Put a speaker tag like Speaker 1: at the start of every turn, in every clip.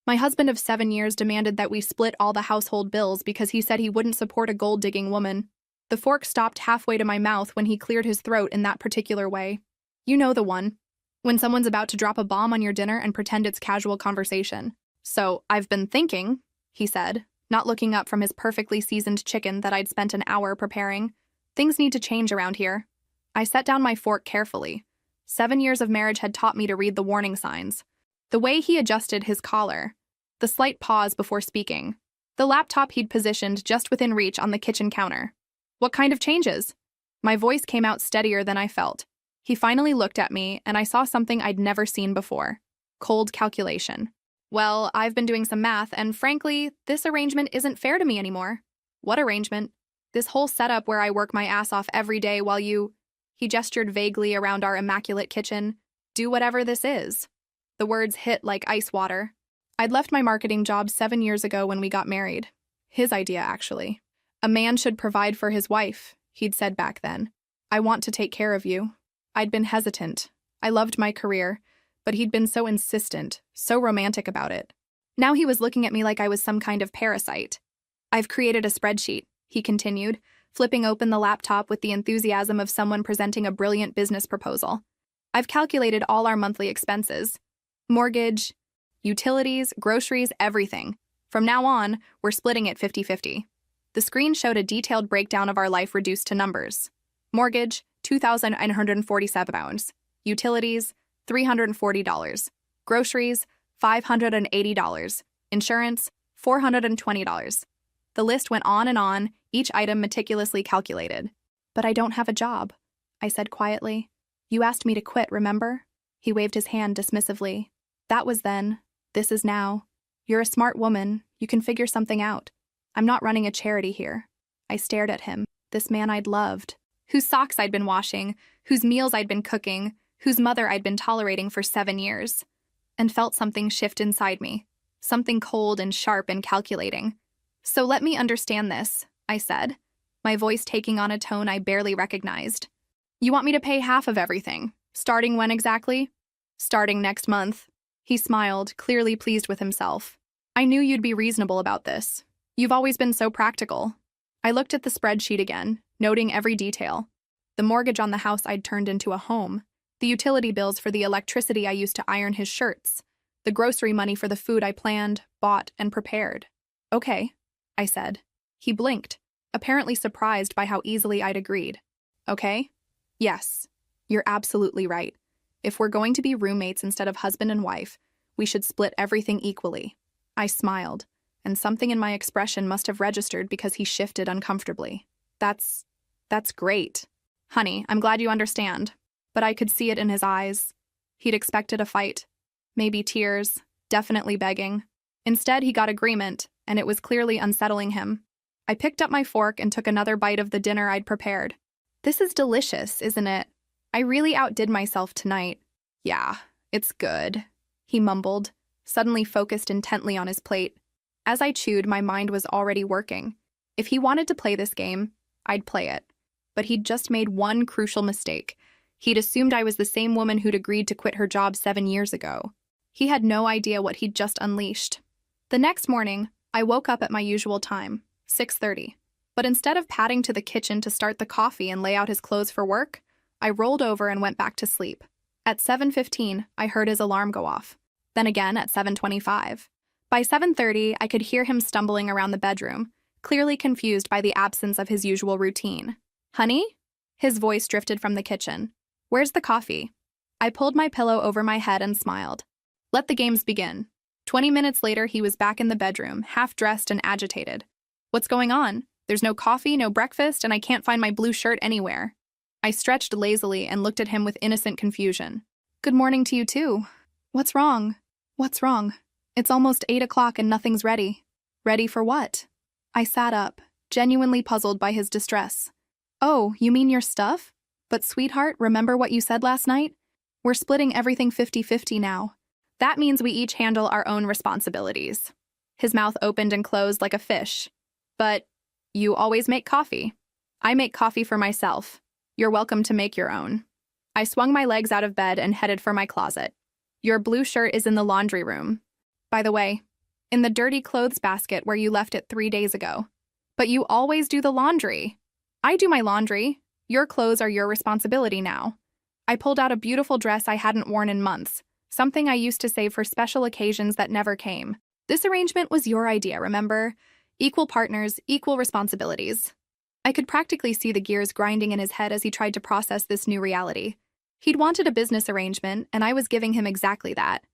Speaker 1: My husband of 7 years demanded that we split all the household bills because he said he wouldn't support a gold-digging woman. The fork stopped halfway to my mouth when he cleared his throat in that particular way. You know the one. When someone's about to drop a bomb on your dinner and pretend it's casual conversation. So, I've been thinking, he said, not looking up from his perfectly seasoned chicken that I'd spent an hour preparing. Things need to change around here. I set down my fork carefully. 7 years of marriage had taught me to read the warning signs. The way he adjusted his collar, the slight pause before speaking, the laptop he'd positioned just within reach on the kitchen counter. What kind of changes? My voice came out steadier than I felt. He finally looked at me, and I saw something I'd never seen before. Cold calculation. Well, I've been doing some math, and frankly, this arrangement isn't fair to me anymore. What arrangement? This whole setup where I work my ass off every day while you— He gestured vaguely around our immaculate kitchen. Do whatever this is. The words hit like ice water. I'd left my marketing job 7 years ago when we got married. His idea, actually. A man should provide for his wife, he'd said back then. I want to take care of you. I'd been hesitant. I loved my career, but he'd been so insistent, so romantic about it. Now he was looking at me like I was some kind of parasite. I've created a spreadsheet, he continued, flipping open the laptop with the enthusiasm of someone presenting a brilliant business proposal. I've calculated all our monthly expenses. Mortgage, utilities, groceries, everything. From now on, we're splitting it 50-50. The screen showed a detailed breakdown of our life reduced to numbers. Mortgage, £2,947. Utilities, $340. Groceries, $580. Insurance, $420. The list went on and on, each item meticulously calculated. But I don't have a job, I said quietly. You asked me to quit, remember? He waved his hand dismissively. That was then. This is now. You're a smart woman. You can figure something out. I'm not running a charity here. I stared at him, this man I'd loved, whose socks I'd been washing, whose meals I'd been cooking, whose mother I'd been tolerating for 7 years, and felt something shift inside me, something cold and sharp and calculating. So let me understand this, I said, my voice taking on a tone I barely recognized. You want me to pay half of everything. Starting when exactly? Starting next month. He smiled, clearly pleased with himself. I knew you'd be reasonable about this. You've always been so practical. I looked at the spreadsheet again, noting every detail. The mortgage on the house I'd turned into a home, the utility bills for the electricity I used to iron his shirts, the grocery money for the food I planned, bought, and prepared. Okay, I said. He blinked, apparently surprised by how easily I'd agreed. Okay? Yes, you're absolutely right. If we're going to be roommates instead of husband and wife, we should split everything equally. I smiled, and something in my expression must have registered because he shifted uncomfortably. That's great. Honey, I'm glad you understand. But I could see it in his eyes. He'd expected a fight. Maybe tears, definitely begging. Instead, he got agreement, and it was clearly unsettling him. I picked up my fork and took another bite of the dinner I'd prepared. This is delicious, isn't it? I really outdid myself tonight. Yeah, it's good, he mumbled, suddenly focused intently on his plate. As I chewed, my mind was already working. If he wanted to play this game, I'd play it. But he'd just made one crucial mistake. He'd assumed I was the same woman who'd agreed to quit her job 7 years ago. He had no idea what he'd just unleashed. The next morning, I woke up at my usual time, 6:30. But instead of padding to the kitchen to start the coffee and lay out his clothes for work, I rolled over and went back to sleep. At 7:15, I heard his alarm go off. Then again at 7:25. By 7:30, I could hear him stumbling around the bedroom, clearly confused by the absence of his usual routine. Honey? His voice drifted from the kitchen. Where's the coffee? I pulled my pillow over my head and smiled. Let the games begin. 20 minutes later, he was back in the bedroom, half-dressed and agitated. What's going on? There's no coffee, no breakfast, and I can't find my blue shirt anywhere. I stretched lazily and looked at him with innocent confusion. Good morning to you too. What's wrong? What's wrong? It's almost 8 o'clock and nothing's ready. Ready for what? I sat up, genuinely puzzled by his distress. Oh, you mean your stuff? But sweetheart, remember what you said last night? We're splitting everything 50-50 now. That means we each handle our own responsibilities. His mouth opened and closed like a fish. But you always make coffee. I make coffee for myself. You're welcome to make your own. I swung my legs out of bed and headed for my closet. Your blue shirt is in the laundry room. By the way, In the dirty clothes basket where you left it 3 days ago. But you always do the laundry. I do my laundry. Your clothes are your responsibility now. I pulled out a beautiful dress I hadn't worn in months, something I used to save for special occasions that never came. This arrangement was your idea, remember? Equal partners, equal responsibilities. I could practically see the gears grinding in his head as he tried to process this new reality. He'd wanted a business arrangement, and I was giving him exactly that.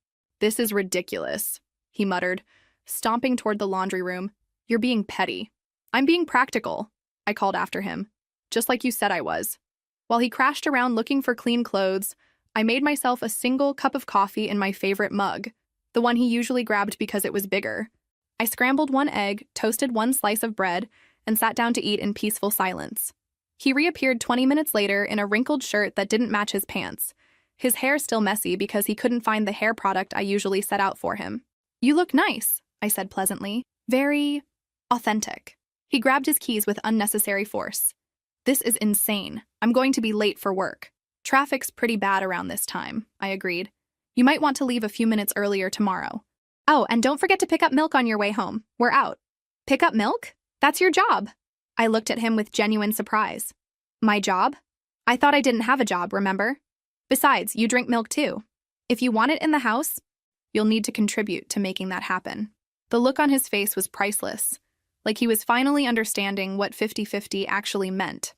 Speaker 1: "This is ridiculous," he muttered, stomping toward the laundry room. "You're being petty." "I'm being practical," I called after him. "Just like you said I was." While he crashed around looking for clean clothes, I made myself a single cup of coffee in my favorite mug, the one he usually grabbed because it was bigger. I scrambled one egg, toasted one slice of bread, and sat down to eat in peaceful silence. He reappeared 20 minutes later in a wrinkled shirt that didn't match his pants, his hair still messy because he couldn't find the hair product I usually set out for him. "You look nice," I said pleasantly. "Very authentic." He grabbed his keys with unnecessary force. "This is insane. I'm going to be late for work." "Traffic's pretty bad around this time," I agreed. "You might want to leave a few minutes earlier tomorrow. Oh, and don't forget to pick up milk on your way home. We're out." "Pick up milk? That's your job." I looked at him with genuine surprise. "My job? I thought I didn't have a job, remember? Besides, you drink milk too. If you want it in the house, you'll need to contribute to making that happen." The look on his face was priceless, like he was finally understanding what 50-50 actually meant.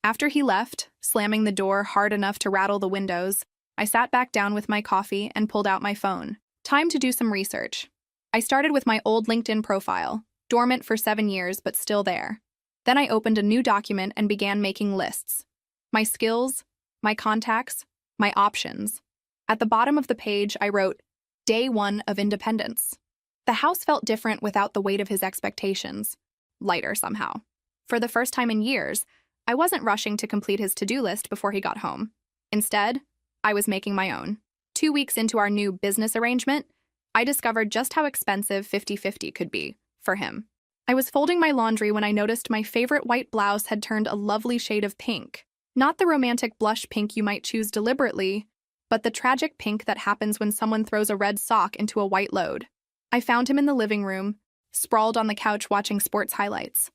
Speaker 1: After he left, slamming the door hard enough to rattle the windows, I sat back down with my coffee and pulled out my phone. Time to do some research. I started with my old LinkedIn profile, dormant for 7 years but still there. Then I opened a new document and began making lists. My skills, my contacts, my options. At the bottom of the page, I wrote, "Day 1 of independence." The house felt different without the weight of his expectations. Lighter somehow. For the first time in years, I wasn't rushing to complete his to-do list before he got home. Instead, I was making my own. 2 weeks into our new business arrangement, I discovered just how expensive 50-50 could be for him. I was folding my laundry when I noticed my favorite white blouse had turned a lovely shade of pink. Not the romantic blush pink you might choose deliberately, but the tragic pink that happens when someone throws a red sock into a white load. I found him in the living room, sprawled on the couch watching sports highlights.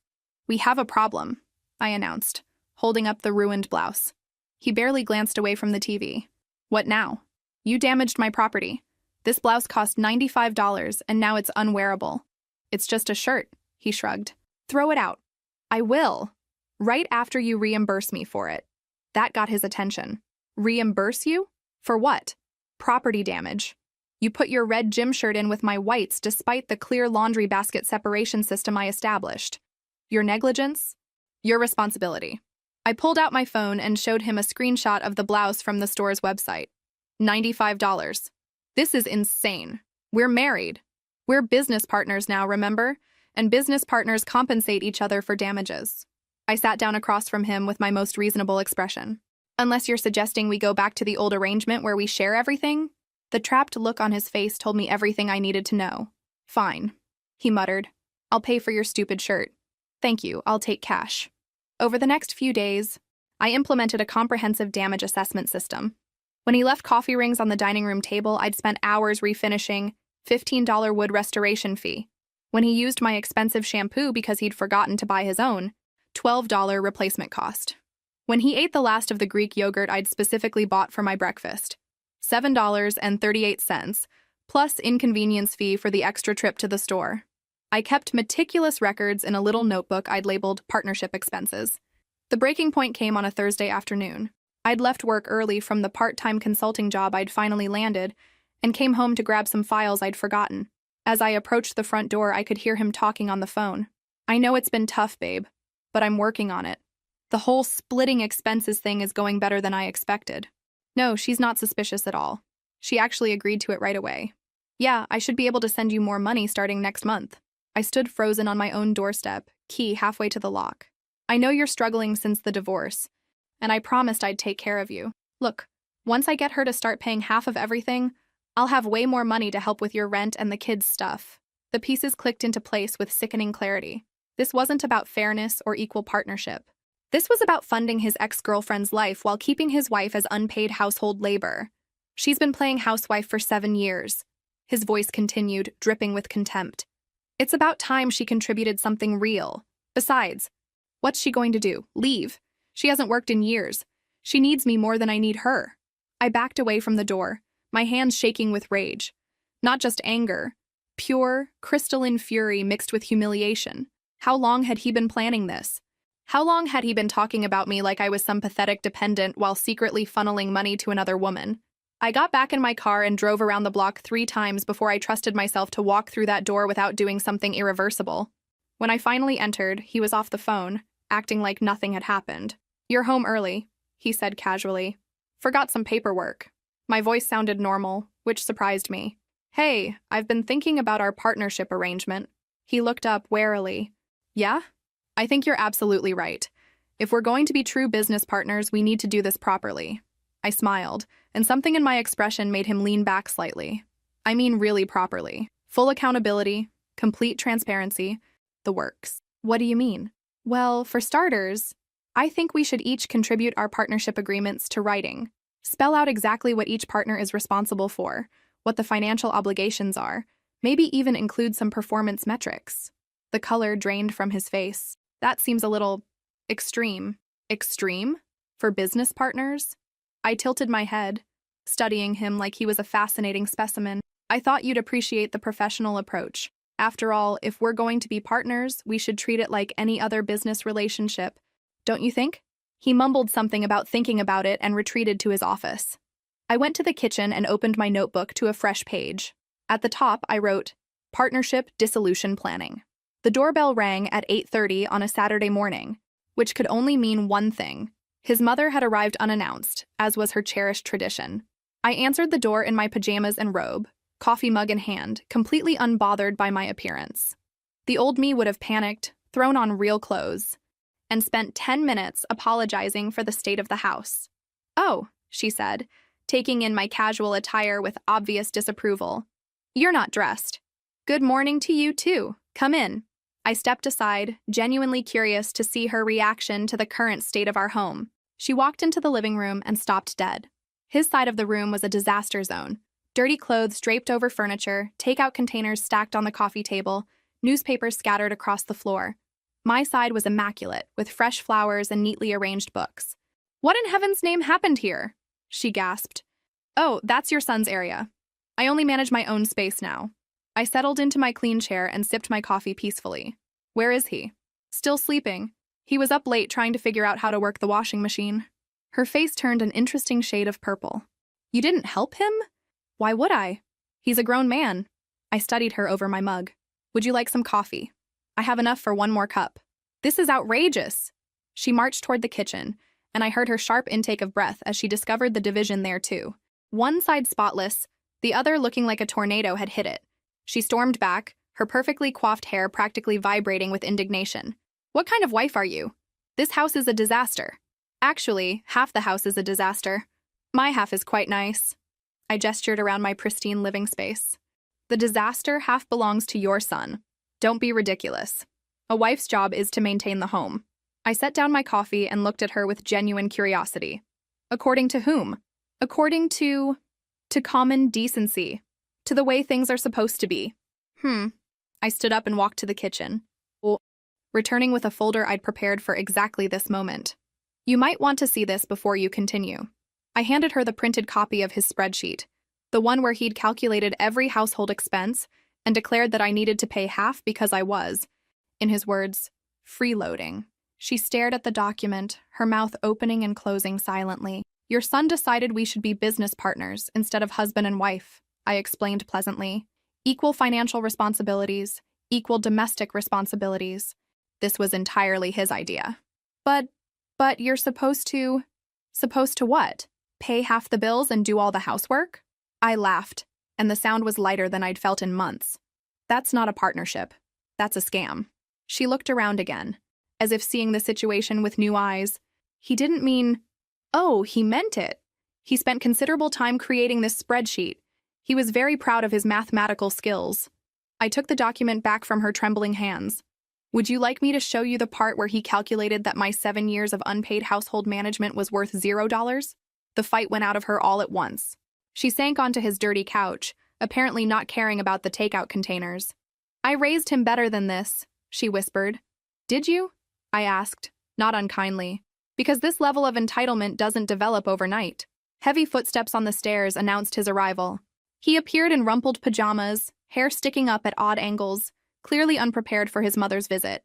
Speaker 1: "We have a problem," I announced, holding up the ruined blouse. He barely glanced away from the TV. "What now?" "You damaged my property. This blouse cost $95 and now it's unwearable." "It's just a shirt," he shrugged. "Throw it out." "I will. Right after you reimburse me for it." That got his attention. "Reimburse you? For what?" "Property damage. You put your red gym shirt in with my whites despite the clear laundry basket separation system I established. Your negligence? Your responsibility." I pulled out my phone and showed him a screenshot of the blouse from the store's website. $95. "This is insane. We're married. We're business partners now, remember? And business partners compensate each other for damages." I sat down across from him with my most reasonable expression. "Unless you're suggesting we go back to the old arrangement where we share everything?" The trapped look on his face told me everything I needed to know. "Fine," he muttered. "I'll pay for your stupid shirt." "Thank you, I'll take cash." Over the next few days, I implemented a comprehensive damage assessment system. When he left coffee rings on the dining room table, I'd spent hours refinishing, $15 wood restoration fee. When he used my expensive shampoo because he'd forgotten to buy his own, $12 replacement cost. When he ate the last of the Greek yogurt I'd specifically bought for my breakfast, $7.38, plus inconvenience fee for the extra trip to the store. I kept meticulous records in a little notebook I'd labeled partnership expenses. The breaking point came on a Thursday afternoon. I'd left work early from the part-time consulting job I'd finally landed and came home to grab some files I'd forgotten. As I approached the front door, I could hear him talking on the phone. "I know it's been tough, babe, but I'm working on it. The whole splitting expenses thing is going better than I expected." No, she's not suspicious at all. She actually agreed to it right away. "Yeah, I should be able to send you more money starting next month." I stood frozen on my own doorstep, key halfway to the lock. "I know you're struggling since the divorce, and I promised I'd take care of you. Look, once I get her to start paying half of everything, I'll have way more money to help with your rent and the kids' stuff." The pieces clicked into place with sickening clarity. This wasn't about fairness or equal partnership. This was about funding his ex-girlfriend's life while keeping his wife as unpaid household labor. "She's been playing housewife for 7 years. His voice continued, dripping with contempt. It's about time she contributed something real. Besides, what's she going to do? Leave? She hasn't worked in years. She needs me more than I need her. I backed away from the door, my hands shaking with rage. Not just anger, pure, crystalline fury mixed with humiliation. How long had he been planning this? How long had he been talking about me like I was some pathetic dependent while secretly funneling money to another woman? I got back in my car and drove around the block 3 times before I trusted myself to walk through that door without doing something irreversible. When I finally entered, he was off the phone, acting like nothing had happened. "You're home early," he said casually. "Forgot some paperwork." My voice sounded normal, which surprised me. "Hey, I've been thinking about our partnership arrangement." He looked up warily. "Yeah? I think you're absolutely right. If we're going to be true business partners, we need to do this properly." I smiled, and something in my expression made him lean back slightly. "I mean really properly. Full accountability, complete transparency, the works." "What do you mean?" "Well, for starters, I think we should each contribute our partnership agreements to writing. Spell out exactly what each partner is responsible for, what the financial obligations are, maybe even include some performance metrics." The color drained from his face. "That seems a little extreme." "Extreme? For business partners?" I tilted my head, studying him like he was a fascinating specimen. "I thought you'd appreciate the professional approach. After all, if we're going to be partners, we should treat it like any other business relationship. Don't you think?" He mumbled something about thinking about it and retreated to his office. I went to the kitchen and opened my notebook to a fresh page. At the top, I wrote, "Partnership Dissolution Planning." The doorbell rang at 8:30 on a Saturday morning, which could only mean one thing. His mother had arrived unannounced, as was her cherished tradition. I answered the door in my pajamas and robe, coffee mug in hand, completely unbothered by my appearance. The old me would have panicked, thrown on real clothes, and spent 10 minutes apologizing for the state of the house. "Oh," she said, taking in my casual attire with obvious disapproval. "You're not dressed." "Good morning to you, too. Come in." I stepped aside, genuinely curious to see her reaction to the current state of our home. She walked into the living room and stopped dead. His side of the room was a disaster zone. Dirty clothes draped over furniture, takeout containers stacked on the coffee table, newspapers scattered across the floor. My side was immaculate, with fresh flowers and neatly arranged books. "What in heaven's name happened here?" she gasped. "Oh, that's your son's area. I only manage my own space now." I settled into my clean chair and sipped my coffee peacefully. "Where is he?" "Still sleeping. He was up late trying to figure out how to work the washing machine." Her face turned an interesting shade of purple. "You didn't help him? Why would I? He's a grown man." I studied her over my mug. "Would you like some coffee?" "I have enough for one more cup." "This is outrageous." She marched toward the kitchen, and I heard her sharp intake of breath as she discovered the division there too. One side spotless, the other looking like a tornado had hit it. She stormed back, her perfectly coiffed hair practically vibrating with indignation. "What kind of wife are you? This house is a disaster." "Actually, half the house is a disaster. My half is quite nice." I gestured around my pristine living space. "The disaster half belongs to your son. Don't be ridiculous. A wife's job is to maintain the home." I set down my coffee and looked at her with genuine curiosity. "According to whom?" "According to common decency. To the way things are supposed to be." I stood up and walked to the kitchen, returning with a folder I'd prepared for exactly this moment. "You might want to see this before you continue." I handed her the printed copy of his spreadsheet, the one where he'd calculated every household expense and declared that I needed to pay half because I was, in his words, freeloading. She stared at the document, her mouth opening and closing silently. "Your son decided we should be business partners instead of husband and wife," I explained pleasantly. "Equal financial responsibilities, equal domestic responsibilities." This was entirely his idea. But you're supposed to..." "Supposed to what? Pay half the bills and do all the housework?" I laughed, and the sound was lighter than I'd felt in months. "That's not a partnership. That's a scam." She looked around again, as if seeing the situation with new eyes. "He didn't mean..." "Oh, he meant it. He spent considerable time creating this spreadsheet. He was very proud of his mathematical skills." I took the document back from her trembling hands. "Would you like me to show you the part where he calculated that my 7 years of unpaid household management was worth $0? The fight went out of her all at once. She sank onto his dirty couch, apparently not caring about the takeout containers. I raised him better than this, she whispered. Did you? I asked, not unkindly, because this level of entitlement doesn't develop overnight. Heavy footsteps on the stairs announced his arrival. He appeared in rumpled pajamas, hair sticking up at odd angles, clearly unprepared for his mother's visit.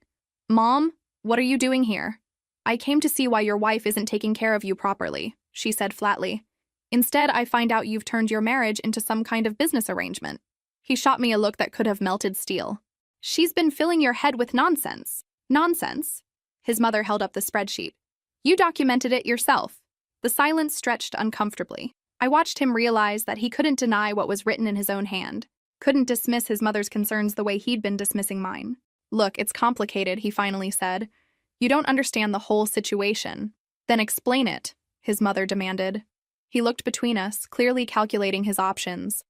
Speaker 1: Mom, what are you doing here? I came to see why your wife isn't taking care of you properly, she said flatly. Instead, I find out you've turned your marriage into some kind of business arrangement. He shot me a look that could have melted steel. She's been filling your head with nonsense. Nonsense? His mother held up the spreadsheet. You documented it yourself. The silence stretched uncomfortably. I watched him realize that he couldn't deny what was written in his own hand, couldn't dismiss his mother's concerns the way he'd been dismissing mine. Look, it's complicated, he finally said. You don't understand the whole situation. Then explain it, his mother demanded. He looked between us, clearly calculating his options.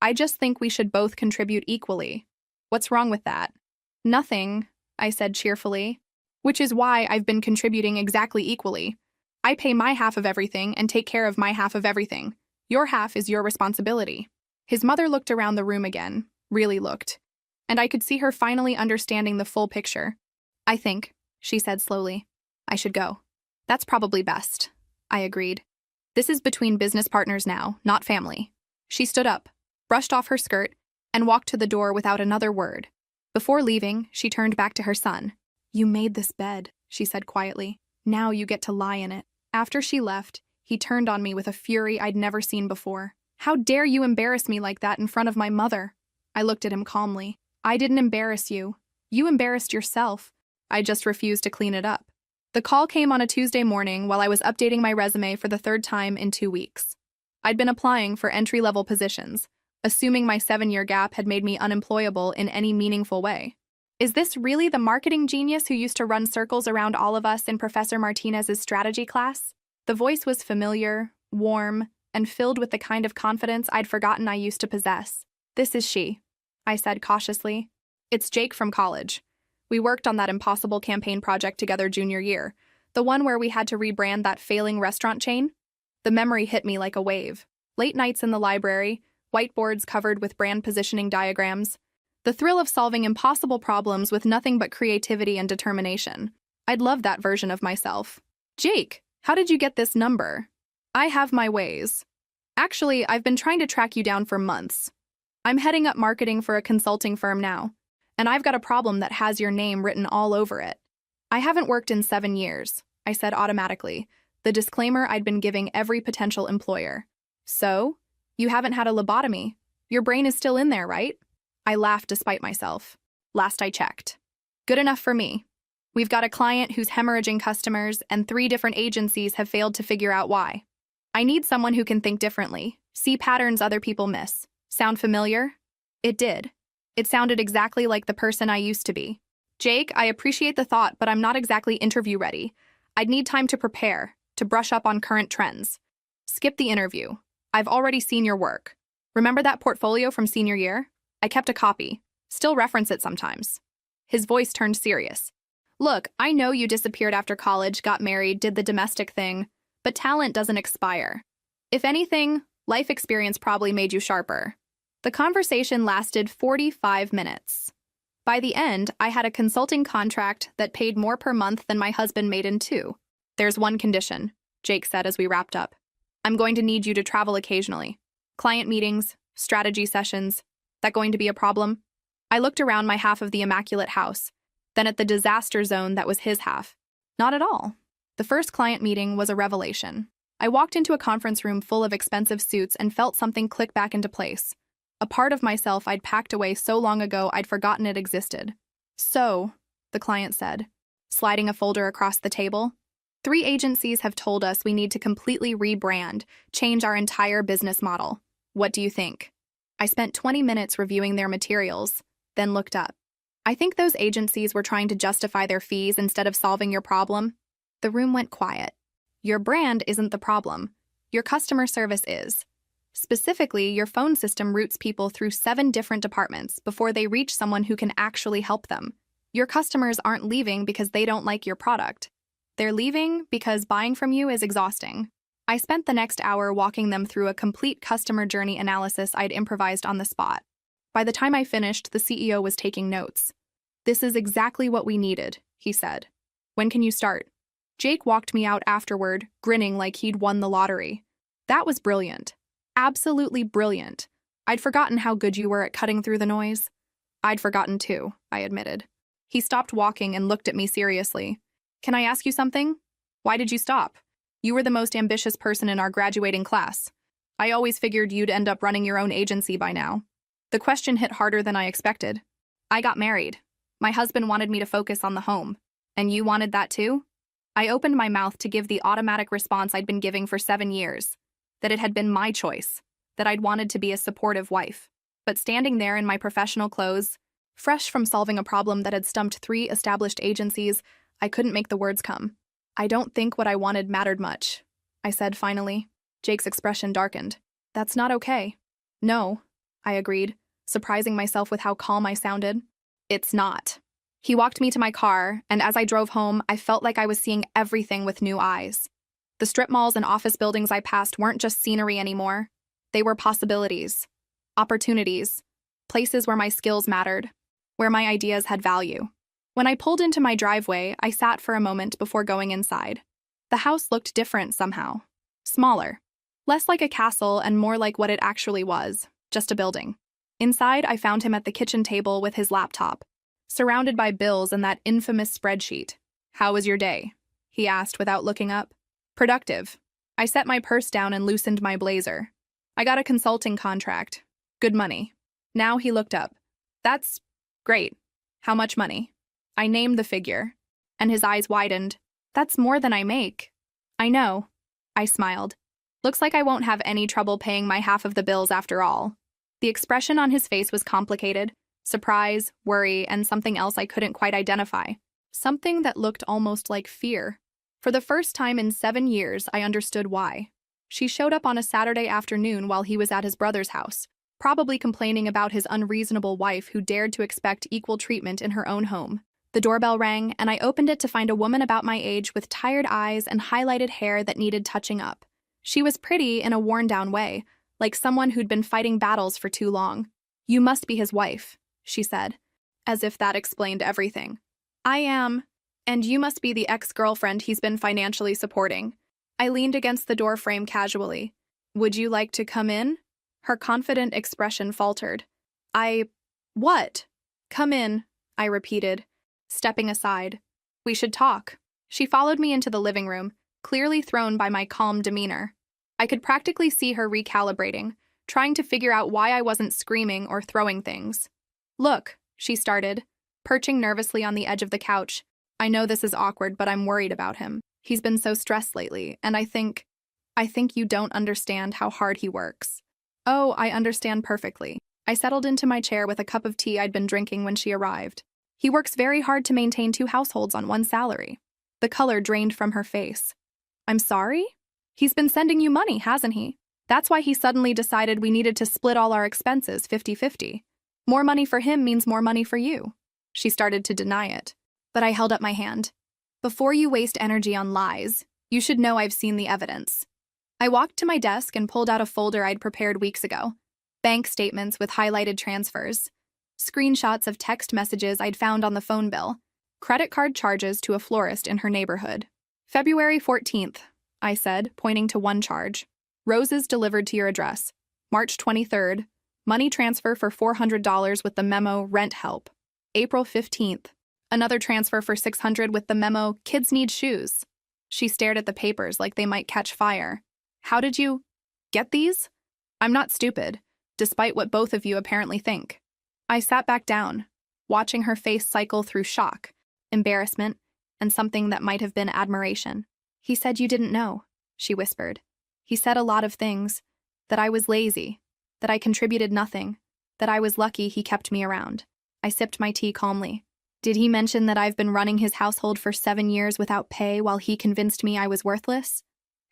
Speaker 1: I just think we should both contribute equally. What's wrong with that? Nothing, I said cheerfully. Which is why I've been contributing exactly equally. I pay my half of everything and take care of my half of everything. Your half is your responsibility. His mother looked around the room again, really looked. And I could see her finally understanding the full picture. I think, she said slowly, I should go. That's probably best, I agreed. This is between business partners now, not family. She stood up, brushed off her skirt, and walked to the door without another word. Before leaving, she turned back to her son. You made this bed, she said quietly. Now you get to lie in it. After she left, he turned on me with a fury I'd never seen before. How dare you embarrass me like that in front of my mother? I looked at him calmly. I didn't embarrass you. You embarrassed yourself. I just refused to clean it up. The call came on a Tuesday morning while I was updating my resume for the third time in 2 weeks. I'd been applying for entry-level positions, assuming my 7-year gap had made me unemployable in any meaningful way. Is this really the marketing genius who used to run circles around all of us in Professor Martinez's strategy class? The voice was familiar, warm, and filled with the kind of confidence I'd forgotten I used to possess. This is she, I said cautiously. It's Jake from college. We worked on that impossible campaign project together junior year, the one where we had to rebrand that failing restaurant chain. The memory hit me like a wave. Late nights in the library, whiteboards covered with brand positioning diagrams, the thrill of solving impossible problems with nothing but creativity and determination. I'd love that version of myself. Jake, how did you get this number? I have my ways. Actually, I've been trying to track you down for months. I'm heading up marketing for a consulting firm now, and I've got a problem that has your name written all over it. I haven't worked in 7 years, I said automatically, the disclaimer I'd been giving every potential employer. So? You haven't had a lobotomy. Your brain is still in there, right? I laughed despite myself. Last I checked. Good enough for me. We've got a client who's hemorrhaging customers, and 3 different agencies have failed to figure out why. I need someone who can think differently, see patterns other people miss. Sound familiar? It did. It sounded exactly like the person I used to be. Jake, I appreciate the thought, but I'm not exactly interview ready. I'd need time to prepare, to brush up on current trends. Skip the interview. I've already seen your work. Remember that portfolio from senior year? I kept a copy. Still reference it sometimes. His voice turned serious. Look, I know you disappeared after college, got married, did the domestic thing, but talent doesn't expire. If anything, life experience probably made you sharper. The conversation lasted 45 minutes. By the end, I had a consulting contract that paid more per month than my husband made in 2. There's one condition, Jake said as we wrapped up. I'm going to need you to travel occasionally. Client meetings, strategy sessions. That going to be a problem? I looked around my half of the immaculate house, then at the disaster zone that was his half. Not at all. The first client meeting was a revelation. I walked into a conference room full of expensive suits and felt something click back into place. A part of myself I'd packed away so long ago I'd forgotten it existed. So, the client said, sliding a folder across the table, 3 agencies have told us we need to completely rebrand, change our entire business model. What do you think? I spent 20 minutes reviewing their materials, then looked up. I think those agencies were trying to justify their fees instead of solving your problem. The room went quiet. Your brand isn't the problem. Your customer service is. Specifically, your phone system routes people through 7 different departments before they reach someone who can actually help them. Your customers aren't leaving because they don't like your product. They're leaving because buying from you is exhausting. I spent the next hour walking them through a complete customer journey analysis I'd improvised on the spot. By the time I finished, the CEO was taking notes. "This is exactly what we needed," he said. "When can you start?" Jake walked me out afterward, grinning like he'd won the lottery. "That was brilliant. Absolutely brilliant. I'd forgotten how good you were at cutting through the noise." "I'd forgotten too," I admitted. He stopped walking and looked at me seriously. "Can I ask you something? Why did you stop? You were the most ambitious person in our graduating class. I always figured you'd end up running your own agency by now." The question hit harder than I expected. "I got married. My husband wanted me to focus on the home. And you wanted that too?" I opened my mouth to give the automatic response I'd been giving for 7 years, that it had been my choice, that I'd wanted to be a supportive wife. But standing there in my professional clothes, fresh from solving a problem that had stumped 3 established agencies, I couldn't make the words come. "I don't think what I wanted mattered much," I said finally. Jake's expression darkened. "That's not okay." "No," I agreed, surprising myself with how calm I sounded. "It's not." He walked me to my car, and as I drove home, I felt like I was seeing everything with new eyes. The strip malls and office buildings I passed weren't just scenery anymore. They were possibilities, opportunities, places where my skills mattered, where my ideas had value. When I pulled into my driveway, I sat for a moment before going inside. The house looked different somehow. Smaller. Less like a castle and more like what it actually was, just a building. Inside, I found him at the kitchen table with his laptop, surrounded by bills and that infamous spreadsheet. "How was your day?" he asked without looking up. "Productive." I set my purse down and loosened my blazer. "I got a consulting contract. Good money." Now he looked up. "That's great. How much money?" I named the figure, and his eyes widened. "That's more than I make." "I know." I smiled. "Looks like I won't have any trouble paying my half of the bills after all." The expression on his face was complicated. Surprise, worry, and something else I couldn't quite identify. Something that looked almost like fear. For the first time in 7 years, I understood why. She showed up on a Saturday afternoon while he was at his brother's house, probably complaining about his unreasonable wife who dared to expect equal treatment in her own home. The doorbell rang, and I opened it to find a woman about my age with tired eyes and highlighted hair that needed touching up. She was pretty in a worn-down way, like someone who'd been fighting battles for too long. "You must be his wife," she said, as if that explained everything. "I am, and you must be the ex-girlfriend he's been financially supporting." I leaned against the door frame casually. "Would you like to come in?" Her confident expression faltered. What?" "Come in," I repeated, stepping aside. "We should talk." She followed me into the living room, clearly thrown by my calm demeanor. I could practically see her recalibrating, trying to figure out why I wasn't screaming or throwing things. "Look," she started, perching nervously on the edge of the couch. "I know this is awkward, but I'm worried about him. He's been so stressed lately, and I think you don't understand how hard he works." "Oh, I understand perfectly." I settled into my chair with a cup of tea I'd been drinking when she arrived. "He works very hard to maintain 2 households on one salary." The color drained from her face. "I'm sorry? He's been sending you money, hasn't he? That's why he suddenly decided we needed to split all our expenses 50-50. More money for him means more money for you." She started to deny it, but I held up my hand. "Before you waste energy on lies, you should know I've seen the evidence." I walked to my desk and pulled out a folder I'd prepared weeks ago. Bank statements with highlighted transfers, screenshots of text messages I'd found on the phone bill, credit card charges to a florist in her neighborhood. "February 14th, I said, pointing to one charge. "Roses delivered to your address. March 23rd, money transfer for $400 with the memo rent help. April 15th, another transfer for $600 with the memo kids need shoes." She stared at the papers like they might catch fire. "How did you get these?" "I'm not stupid, despite what both of you apparently think." I sat back down, watching her face cycle through shock, embarrassment, and something that might have been admiration. "He said you didn't know," she whispered. "He said a lot of things, that I was lazy, that I contributed nothing, that I was lucky he kept me around." I sipped my tea calmly. "Did he mention that I've been running his household for 7 years without pay while he convinced me I was worthless?"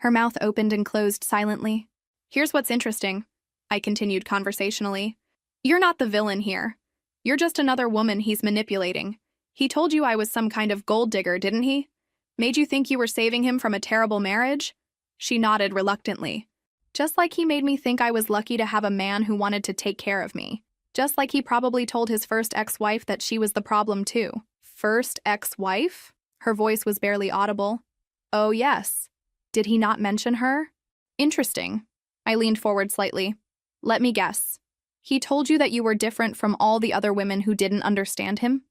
Speaker 1: Her mouth opened and closed silently. "Here's what's interesting," I continued conversationally. "You're not the villain here. You're just another woman he's manipulating. He told you I was some kind of gold digger, didn't he? Made you think you were saving him from a terrible marriage?" She nodded reluctantly. "Just like he made me think I was lucky to have a man who wanted to take care of me. Just like he probably told his first ex-wife that she was the problem too. First ex-wife? Her voice was barely audible. Oh yes. Did he not mention her? Interesting. I leaned forward slightly. Let me guess. He told you that you were different from all the other women who didn't understand him?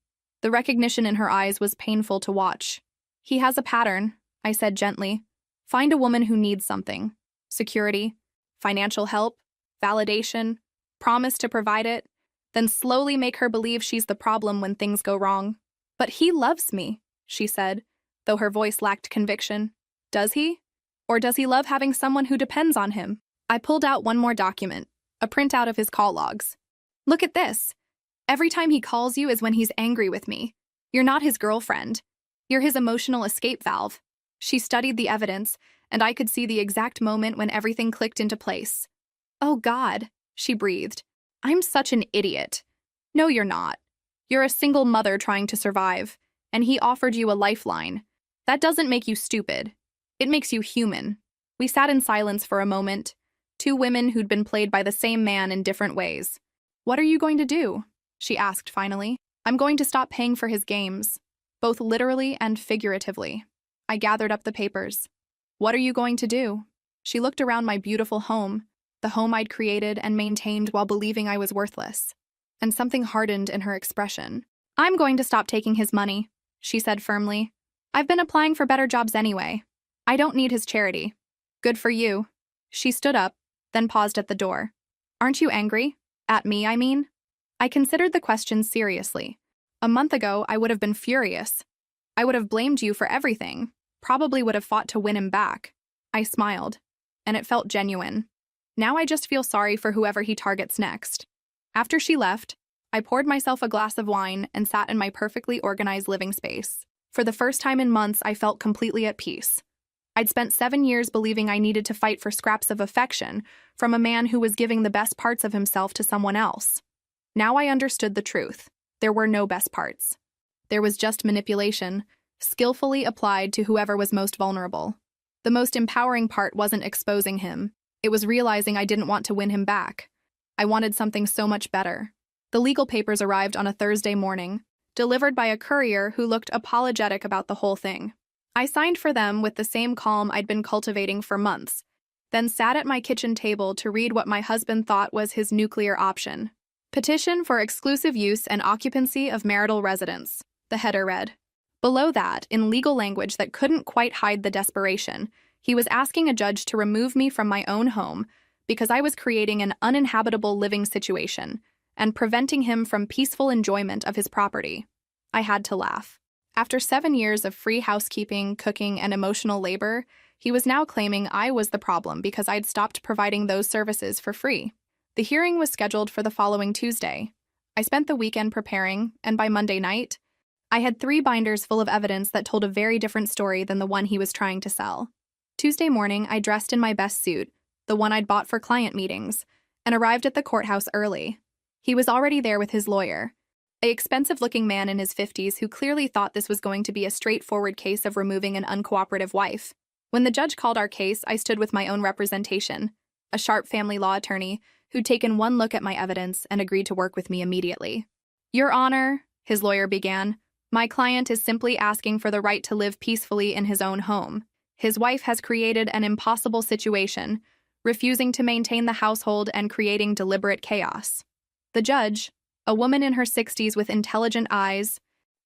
Speaker 1: The recognition in her eyes was painful to watch. He has a pattern, I said gently. Find a woman who needs something. Security, financial help, validation, promise to provide it, then slowly make her believe she's the problem when things go wrong. But he loves me, she said, though her voice lacked conviction. Does he? Or does he love having someone who depends on him? I pulled out one more document, a printout of his call logs. Look at this. Every time he calls you is when he's angry with me. You're not his girlfriend. You're his emotional escape valve. She studied the evidence, and I could see the exact moment when everything clicked into place. Oh God, she breathed. I'm such an idiot. No, you're not. You're a single mother trying to survive, and he offered you a lifeline. That doesn't make you stupid. It makes you human. We sat in silence for a moment, two women who'd been played by the same man in different ways. What are you going to do? She asked finally. I'm going to stop paying for his games, both literally and figuratively. I gathered up the papers. What are you going to do? She looked around my beautiful home, the home I'd created and maintained while believing I was worthless. And something hardened in her expression. I'm going to stop taking his money, she said firmly. I've been applying for better jobs anyway. I don't need his charity. Good for you. She stood up, then paused at the door. Aren't you angry? At me, I mean? I considered the question seriously. A month ago, I would have been furious. I would have blamed you for everything, probably would have fought to win him back. I smiled, and it felt genuine. Now I just feel sorry for whoever he targets next. After she left, I poured myself a glass of wine and sat in my perfectly organized living space. For the first time in months, I felt completely at peace. I'd spent 7 years believing I needed to fight for scraps of affection from a man who was giving the best parts of himself to someone else. Now I understood the truth. There were no best parts. There was just manipulation, skillfully applied to whoever was most vulnerable. The most empowering part wasn't exposing him. It was realizing I didn't want to win him back. I wanted something so much better. The legal papers arrived on a Thursday morning, delivered by a courier who looked apologetic about the whole thing. I signed for them with the same calm I'd been cultivating for months, then sat at my kitchen table to read what my husband thought was his nuclear option. Petition for exclusive use and occupancy of marital residence, the header read. Below that, in legal language that couldn't quite hide the desperation, he was asking a judge to remove me from my own home because I was creating an uninhabitable living situation and preventing him from peaceful enjoyment of his property. I had to laugh. After 7 years of free housekeeping, cooking, and emotional labor, he was now claiming I was the problem because I'd stopped providing those services for free. The hearing was scheduled for the following Tuesday. I spent the weekend preparing, and by Monday night, I had 3 binders full of evidence that told a very different story than the one he was trying to sell. Tuesday morning, I dressed in my best suit, the one I'd bought for client meetings, and arrived at the courthouse early. He was already there with his lawyer, an expensive-looking man in his 50s who clearly thought this was going to be a straightforward case of removing an uncooperative wife. When the judge called our case, I stood with my own representation, a sharp family law attorney who'd taken one look at my evidence and agreed to work with me immediately. Your Honor, his lawyer began, my client is simply asking for the right to live peacefully in his own home. His wife has created an impossible situation, refusing to maintain the household and creating deliberate chaos. The judge, a woman in her 60s with intelligent eyes,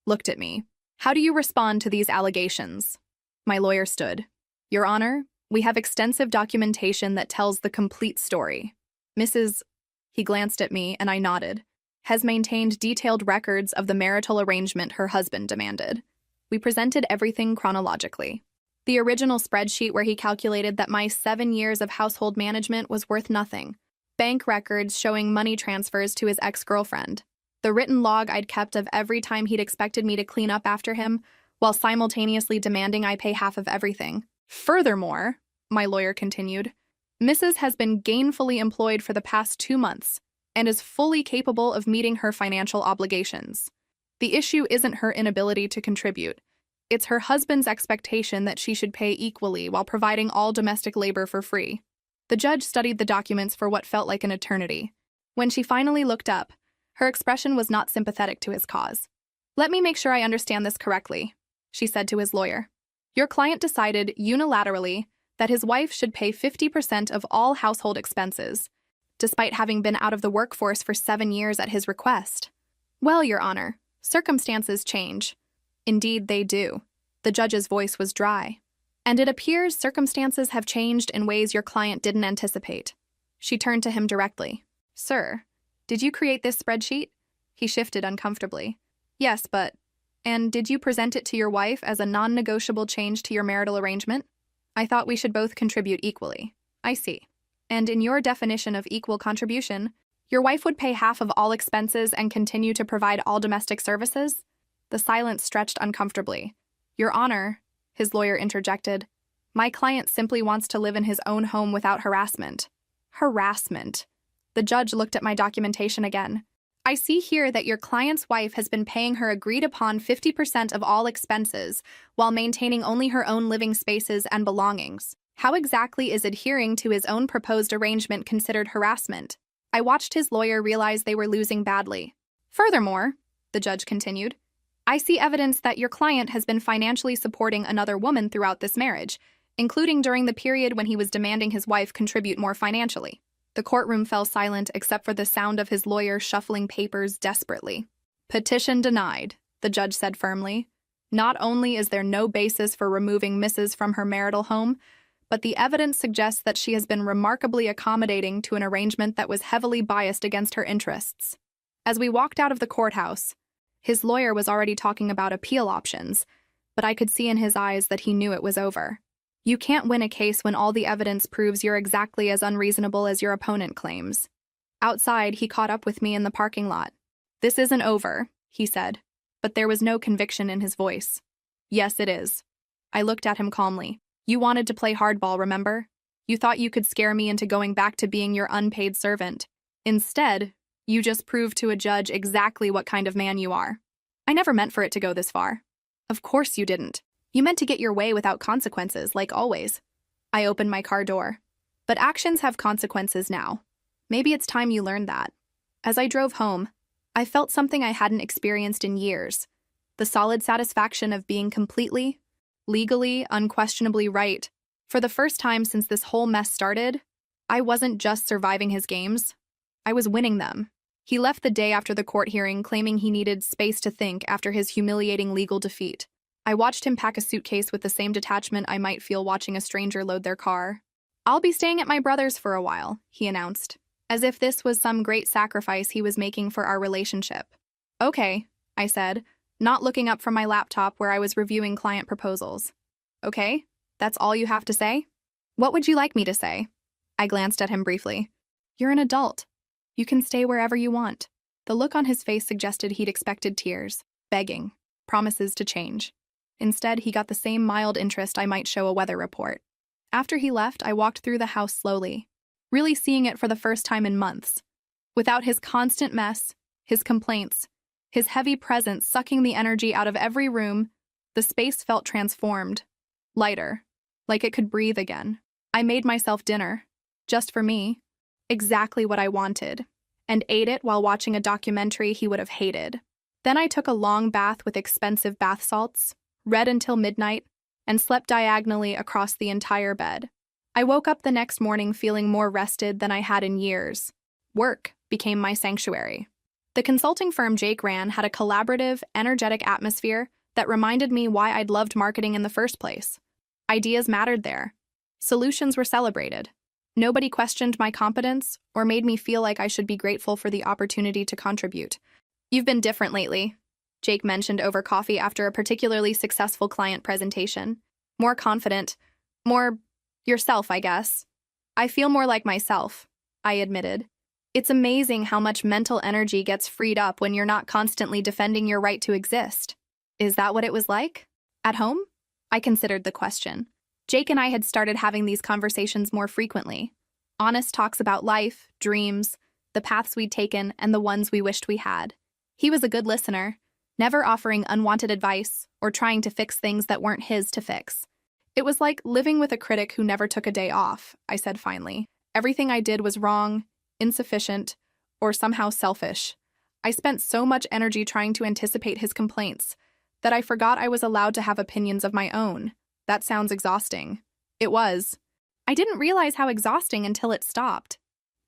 Speaker 1: looked at me. How do you respond to these allegations? My lawyer stood. Your Honor, we have extensive documentation that tells the complete story. Mrs. He glanced at me and I nodded. Has maintained detailed records of the marital arrangement her husband demanded. We presented everything chronologically. The original spreadsheet where he calculated that my 7 years of household management was worth nothing. Bank records showing money transfers to his ex-girlfriend. The written log I'd kept of every time he'd expected me to clean up after him, while simultaneously demanding I pay half of everything. Furthermore, my lawyer continued, Mrs. has been gainfully employed for the past 2 months and is fully capable of meeting her financial obligations. The issue isn't her inability to contribute. It's her husband's expectation that she should pay equally while providing all domestic labor for free. The judge studied the documents for what felt like an eternity. When she finally looked up, Her expression was not sympathetic to his cause. "Let me make sure I understand this correctly," she said to his lawyer. "Your client decided unilaterally that his wife should pay 50% of all household expenses, despite having been out of the workforce for 7 years at his request." "Well, Your Honor, circumstances change." "Indeed they do." The judge's voice was dry. "And it appears circumstances have changed in ways your client didn't anticipate." She turned to him directly. "Sir, did you create this spreadsheet?" He shifted uncomfortably. "Yes, but... And did you present it to your wife as a non-negotiable change to your marital arrangement?" "I thought we should both contribute equally." "I see. And in your definition of equal contribution, your wife would pay half of all expenses and continue to provide all domestic services?" The silence stretched uncomfortably. "Your Honor," his lawyer interjected, "my client simply wants to live in his own home without harassment." Harassment. The judge looked at my documentation again. "I see here that your client's wife has been paying her agreed-upon 50% of all expenses while maintaining only her own living spaces and belongings. How exactly is adhering to his own proposed arrangement considered harassment?" I watched his lawyer realize they were losing badly. "Furthermore," the judge continued, "I see evidence that your client has been financially supporting another woman throughout this marriage, including during the period when he was demanding his wife contribute more financially." The courtroom fell silent except for the sound of his lawyer shuffling papers desperately. "Petition denied," the judge said firmly. "Not only is there no basis for removing Mrs. from her marital home, but the evidence suggests that she has been remarkably accommodating to an arrangement that was heavily biased against her interests." As we walked out of the courthouse, his lawyer was already talking about appeal options, but I could see in his eyes that he knew it was over. You can't win a case when all the evidence proves you're exactly as unreasonable as your opponent claims. Outside, he caught up with me in the parking lot. "This isn't over," he said, but there was no conviction in his voice. "Yes, it is." I looked at him calmly. "You wanted to play hardball, remember? You thought you could scare me into going back to being your unpaid servant. Instead, you just proved to a judge exactly what kind of man you are. I never meant for it to go this far." "Of course you didn't. You meant to get your way without consequences, like always." I opened my car door. "But actions have consequences now. Maybe it's time you learned that." As I drove home, I felt something I hadn't experienced in years. The solid satisfaction of being completely, legally, unquestionably right. For the first time since this whole mess started, I wasn't just surviving his games. I was winning them. He left the day after the court hearing claiming he needed space to think after his humiliating legal defeat. I watched him pack a suitcase with the same detachment I might feel watching a stranger load their car. "I'll be staying at my brother's for a while," he announced, as if this was some great sacrifice he was making for our relationship. "Okay," I said, not looking up from my laptop where I was reviewing client proposals. "Okay, that's all you have to say? What would you like me to say?" I glanced at him briefly. "You're an adult. You can stay wherever you want." The look on his face suggested he'd expected tears, begging, promises to change. Instead, he got the same mild interest I might show a weather report. After he left, I walked through the house slowly, really seeing it for the first time in months. Without his constant mess, his complaints, his heavy presence sucking the energy out of every room, the space felt transformed, lighter, like it could breathe again. I made myself dinner, just for me, exactly what I wanted, and ate it while watching a documentary he would have hated. Then I took a long bath with expensive bath salts, read until midnight, and slept diagonally across the entire bed. I woke up the next morning feeling more rested than I had in years. Work became my sanctuary. The consulting firm Jake ran had a collaborative, energetic atmosphere that reminded me why I'd loved marketing in the first place. Ideas mattered there. Solutions were celebrated. Nobody questioned my competence or made me feel like I should be grateful for the opportunity to contribute. "You've been different lately," Jake mentioned over coffee after a particularly successful client presentation. "More confident. More yourself, I guess." "I feel more like myself," I admitted. "It's amazing how much mental energy gets freed up when you're not constantly defending your right to exist." "Is that what it was like? At home?" I considered the question. Jake and I had started having these conversations more frequently. Honest talks about life, dreams, the paths we'd taken, and the ones we wished we had. He was a good listener, never offering unwanted advice or trying to fix things that weren't his to fix. "It was like living with a critic who never took a day off," I said finally. "Everything I did was wrong, insufficient, or somehow selfish. I spent so much energy trying to anticipate his complaints that I forgot I was allowed to have opinions of my own. That sounds exhausting. It was. I didn't realize how exhausting until it stopped.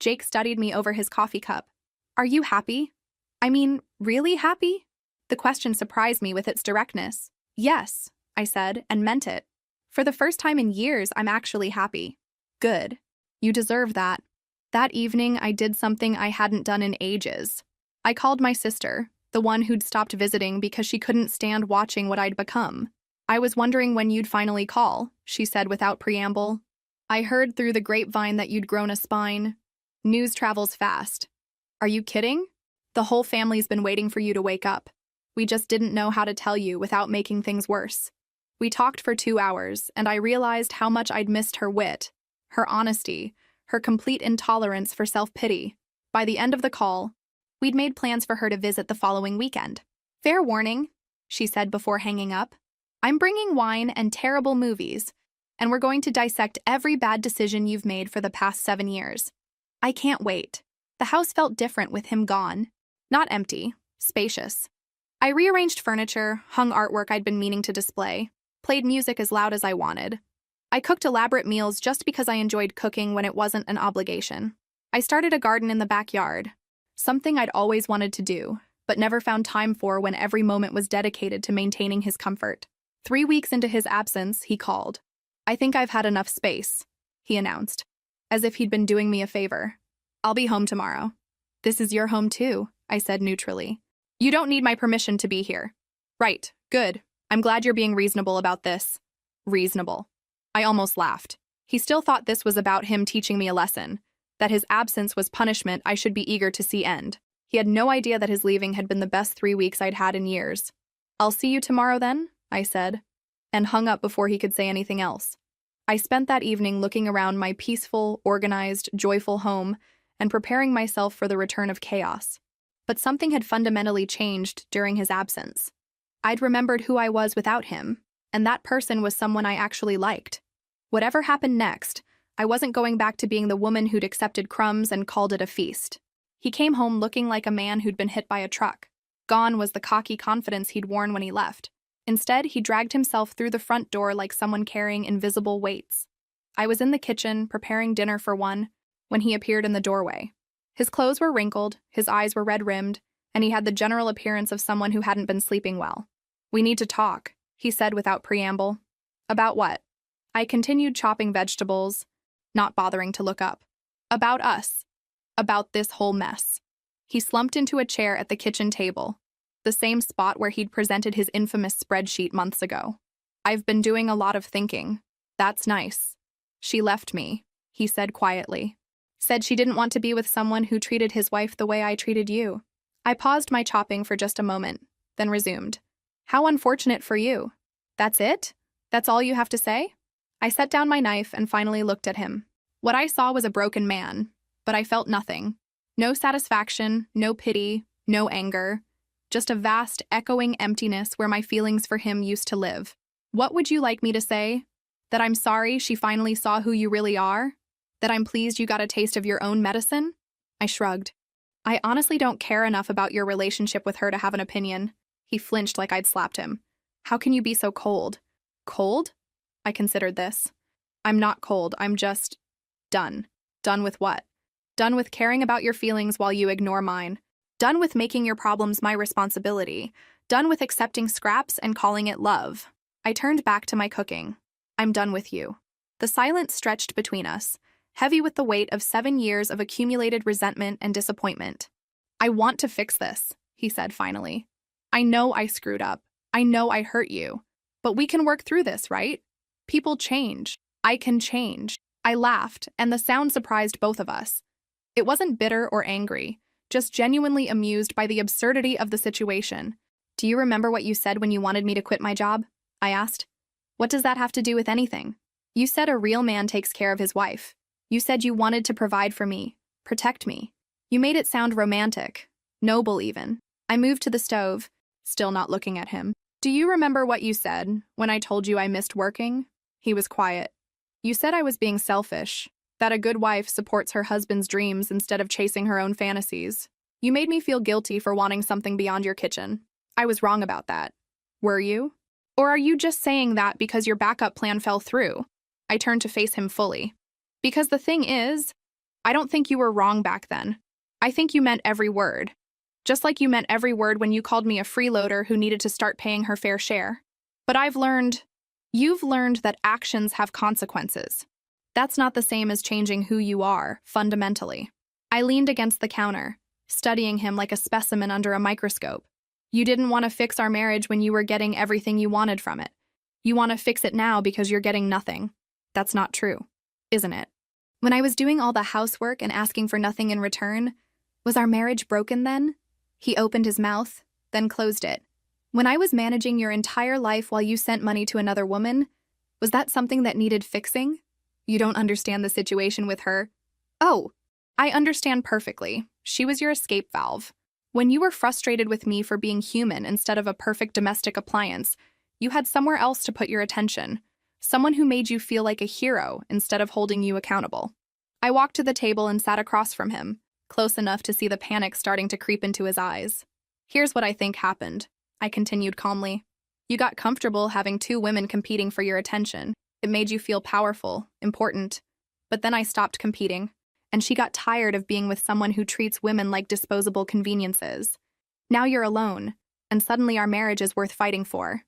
Speaker 1: Jake studied me over his coffee cup. Are you happy? I mean, really happy? The question surprised me with its directness. Yes, I said, and meant it. For the first time in years, I'm actually happy. Good. You deserve that. That evening, I did something I hadn't done in ages. I called my sister, the one who'd stopped visiting because she couldn't stand watching what I'd become. I was wondering when you'd finally call, she said without preamble. I heard through the grapevine that you'd grown a spine. News travels fast. Are you kidding? The whole family's been waiting for you to wake up. We just didn't know how to tell you without making things worse. We talked for 2 hours, and I realized how much I'd missed her wit, her honesty, her complete intolerance for self-pity. By the end of the call, we'd made plans for her to visit the following weekend. Fair warning, she said before hanging up. I'm bringing wine and terrible movies, and we're going to dissect every bad decision you've made for the past 7 years. I can't wait. The house felt different with him gone. Not empty, spacious. I rearranged furniture, hung artwork I'd been meaning to display, played music as loud as I wanted. I cooked elaborate meals just because I enjoyed cooking when it wasn't an obligation. I started a garden in the backyard, something I'd always wanted to do, but never found time for when every moment was dedicated to maintaining his comfort. 3 weeks into his absence, he called. I think I've had enough space, he announced, as if he'd been doing me a favor. I'll be home tomorrow. This is your home too, I said neutrally. You don't need my permission to be here. Right, good. I'm glad you're being reasonable about this. Reasonable. I almost laughed. He still thought this was about him teaching me a lesson, that his absence was punishment I should be eager to see end. He had no idea that his leaving had been the best 3 weeks I'd had in years. I'll see you tomorrow then, I said, and hung up before he could say anything else. I spent that evening looking around my peaceful, organized, joyful home and preparing myself for the return of chaos. But something had fundamentally changed during his absence. I'd remembered who I was without him, and that person was someone I actually liked. Whatever happened next, I wasn't going back to being the woman who'd accepted crumbs and called it a feast. He came home looking like a man who'd been hit by a truck. Gone was the cocky confidence he'd worn when he left. Instead, he dragged himself through the front door like someone carrying invisible weights. I was in the kitchen, preparing dinner for one, when he appeared in the doorway. His clothes were wrinkled, his eyes were red-rimmed, and he had the general appearance of someone who hadn't been sleeping well. We need to talk, he said without preamble. About what? I continued chopping vegetables, not bothering to look up. About us. About this whole mess. He slumped into a chair at the kitchen table, the same spot where he'd presented his infamous spreadsheet months ago. I've been doing a lot of thinking. That's nice. She left me, he said quietly. Said she didn't want to be with someone who treated his wife the way I treated you. I paused my chopping for just a moment, then resumed. How unfortunate for you. That's it? That's all you have to say? I set down my knife and finally looked at him. What I saw was a broken man, but I felt nothing. No satisfaction, no pity, no anger. Just a vast, echoing emptiness where my feelings for him used to live. What would you like me to say? That I'm sorry she finally saw who you really are? That I'm pleased you got a taste of your own medicine? I shrugged. I honestly don't care enough about your relationship with her to have an opinion. He flinched like I'd slapped him. How can you be so cold? Cold? I considered this. I'm not cold, I'm just done. Done with what? Done with caring about your feelings while you ignore mine. Done with making your problems my responsibility. Done with accepting scraps and calling it love. I turned back to my cooking. I'm done with you. The silence stretched between us, heavy with the weight of 7 years of accumulated resentment and disappointment. I want to fix this, he said finally. I know I screwed up. I know I hurt you. But we can work through this, right? People change. I can change. I laughed, and the sound surprised both of us. It wasn't bitter or angry, just genuinely amused by the absurdity of the situation. Do you remember what you said when you wanted me to quit my job? I asked. What does that have to do with anything? You said a real man takes care of his wife. You said you wanted to provide for me, protect me. You made it sound romantic, noble even. I moved to the stove, still not looking at him. Do you remember what you said when I told you I missed working? He was quiet. You said I was being selfish, that a good wife supports her husband's dreams instead of chasing her own fantasies. You made me feel guilty for wanting something beyond your kitchen. I was wrong about that. Were you? Or are you just saying that because your backup plan fell through? I turned to face him fully. Because the thing is, I don't think you were wrong back then. I think you meant every word. Just like you meant every word when you called me a freeloader who needed to start paying her fair share. But you've learned that actions have consequences. That's not the same as changing who you are, fundamentally. I leaned against the counter, studying him like a specimen under a microscope. You didn't want to fix our marriage when you were getting everything you wanted from it. You want to fix it now because you're getting nothing. That's not true, isn't it? When I was doing all the housework and asking for nothing in return, was our marriage broken then? He opened his mouth, then closed it. When I was managing your entire life while you sent money to another woman, was that something that needed fixing? You don't understand the situation with her. Oh, I understand perfectly. She was your escape valve. When you were frustrated with me for being human instead of a perfect domestic appliance, you had somewhere else to put your attention. Someone who made you feel like a hero instead of holding you accountable. I walked to the table and sat across from him, close enough to see the panic starting to creep into his eyes. Here's what I think happened, I continued calmly. You got comfortable having two women competing for your attention. It made you feel powerful, important. But then I stopped competing, and she got tired of being with someone who treats women like disposable conveniences. Now you're alone, and suddenly our marriage is worth fighting for.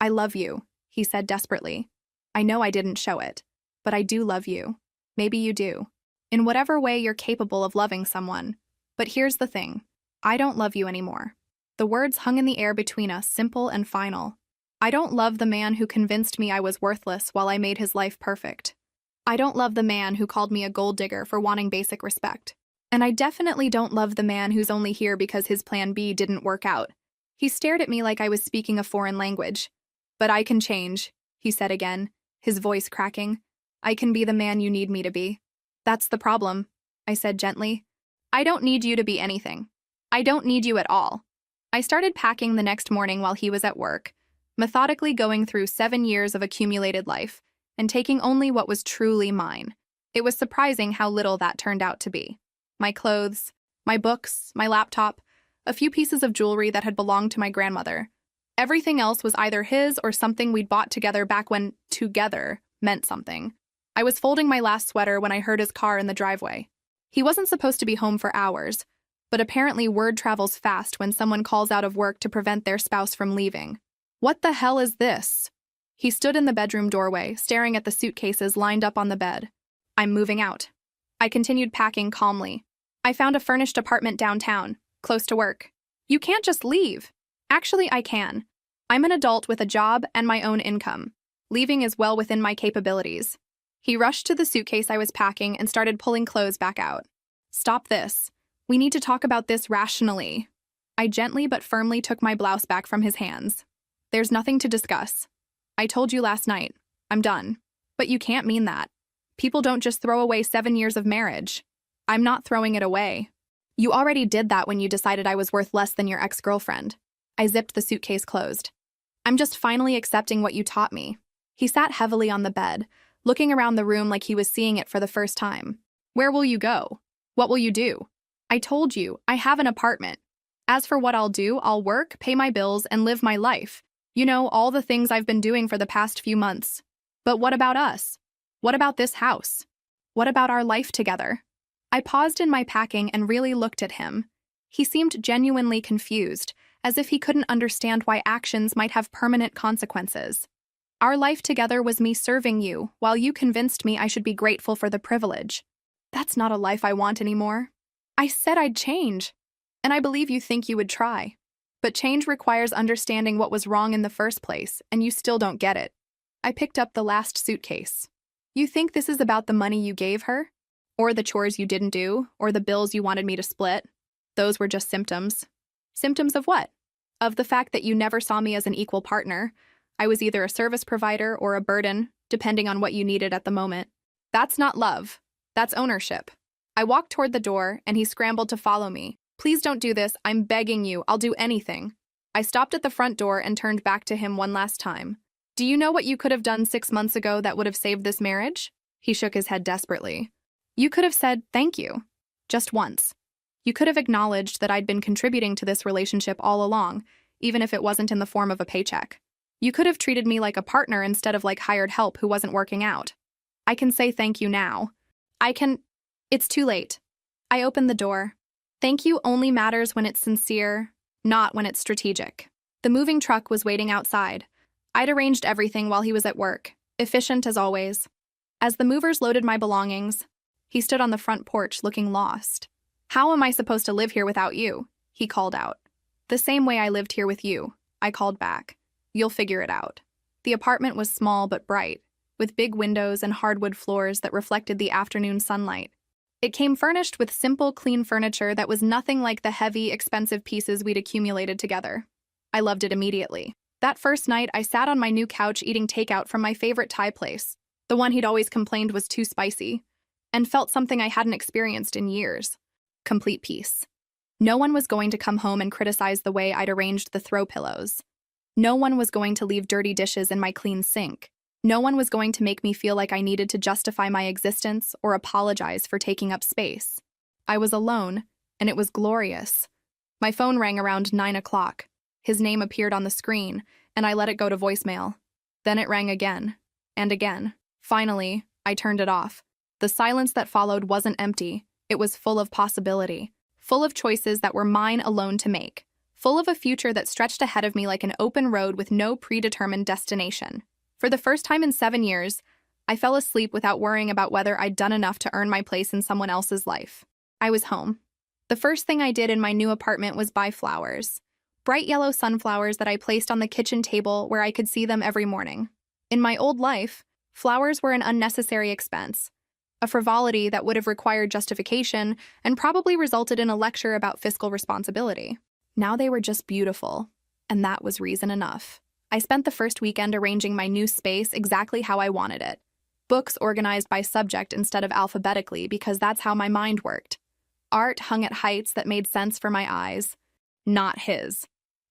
Speaker 1: I love you, he said desperately. I know I didn't show it, but I do love you. Maybe you do. In whatever way you're capable of loving someone. But here's the thing. I don't love you anymore. The words hung in the air between us, simple and final. I don't love the man who convinced me I was worthless while I made his life perfect. I don't love the man who called me a gold digger for wanting basic respect. And I definitely don't love the man who's only here because his plan B didn't work out. He stared at me like I was speaking a foreign language. But I can change, he said again, his voice cracking. I can be the man you need me to be. That's the problem, I said gently. I don't need you to be anything. I don't need you at all. I started packing the next morning while he was at work, methodically going through 7 years of accumulated life and taking only what was truly mine. It was surprising how little that turned out to be. My clothes, my books, my laptop, a few pieces of jewelry that had belonged to my grandmother. Everything else was either his or something we'd bought together back when together meant something. I was folding my last sweater when I heard his car in the driveway. He wasn't supposed to be home for hours, but apparently word travels fast when someone calls out of work to prevent their spouse from leaving. What the hell is this? He stood in the bedroom doorway, staring at the suitcases lined up on the bed. I'm moving out. I continued packing calmly. I found a furnished apartment downtown, close to work. You can't just leave. Actually, I can. I'm an adult with a job and my own income. Leaving is well within my capabilities. He rushed to the suitcase I was packing and started pulling clothes back out. Stop this. We need to talk about this rationally. I gently but firmly took my blouse back from his hands. There's nothing to discuss. I told you last night. I'm done. But you can't mean that. People don't just throw away 7 years of marriage. I'm not throwing it away. You already did that when you decided I was worth less than your ex-girlfriend. I zipped the suitcase closed. I'm just finally accepting what you taught me. He sat heavily on the bed, looking around the room like he was seeing it for the first time. Where will you go? What will you do? I told you, I have an apartment. As for what I'll do, I'll work, pay my bills, and live my life. You know, all the things I've been doing for the past few months. But what about us? What about this house? What about our life together? I paused in my packing and really looked at him. He seemed genuinely confused, as if he couldn't understand why actions might have permanent consequences. Our life together was me serving you, while you convinced me I should be grateful for the privilege. That's not a life I want anymore. I said I'd change, and I believe you think you would try. But change requires understanding what was wrong in the first place, and you still don't get it. I picked up the last suitcase. You think this is about the money you gave her? Or the chores you didn't do? Or the bills you wanted me to split? Those were just symptoms. Symptoms of what? Of the fact that you never saw me as an equal partner. I was either a service provider or a burden, depending on what you needed at the moment. That's not love. That's ownership. I walked toward the door, and he scrambled to follow me. Please don't do this. I'm begging you. I'll do anything. I stopped at the front door and turned back to him one last time. Do you know what you could have done 6 months ago that would have saved this marriage? He shook his head desperately. You could have said, thank you. Just once. You could have acknowledged that I'd been contributing to this relationship all along, even if it wasn't in the form of a paycheck. You could have treated me like a partner instead of like hired help who wasn't working out. I can say thank you now. It's too late. I opened the door. Thank you only matters when it's sincere, not when it's strategic. The moving truck was waiting outside. I'd arranged everything while he was at work, efficient as always. As the movers loaded my belongings, he stood on the front porch looking lost. How am I supposed to live here without you? He called out. The same way I lived here with you, I called back. You'll figure it out. The apartment was small but bright, with big windows and hardwood floors that reflected the afternoon sunlight. It came furnished with simple, clean furniture that was nothing like the heavy, expensive pieces we'd accumulated together. I loved it immediately. That first night, I sat on my new couch eating takeout from my favorite Thai place, the one he'd always complained was too spicy, and felt something I hadn't experienced in years. Complete peace. No one was going to come home and criticize the way I'd arranged the throw pillows. No one was going to leave dirty dishes in my clean sink. No one was going to make me feel like I needed to justify my existence or apologize for taking up space. I was alone, and it was glorious. My phone rang around 9 o'clock. His name appeared on the screen, and I let it go to voicemail. Then it rang again, and again. Finally, I turned it off. The silence that followed wasn't empty. It was full of possibility, full of choices that were mine alone to make, full of a future that stretched ahead of me like an open road with no predetermined destination. For the first time in 7 years, I fell asleep without worrying about whether I'd done enough to earn my place in someone else's life. I was home. The first thing I did in my new apartment was buy flowers. Bright yellow sunflowers that I placed on the kitchen table where I could see them every morning. In my old life, flowers were an unnecessary expense, a frivolity that would have required justification and probably resulted in a lecture about fiscal responsibility. Now they were just beautiful, and that was reason enough. I spent the first weekend arranging my new space exactly how I wanted it. Books organized by subject instead of alphabetically because that's how my mind worked. Art hung at heights that made sense for my eyes, not his.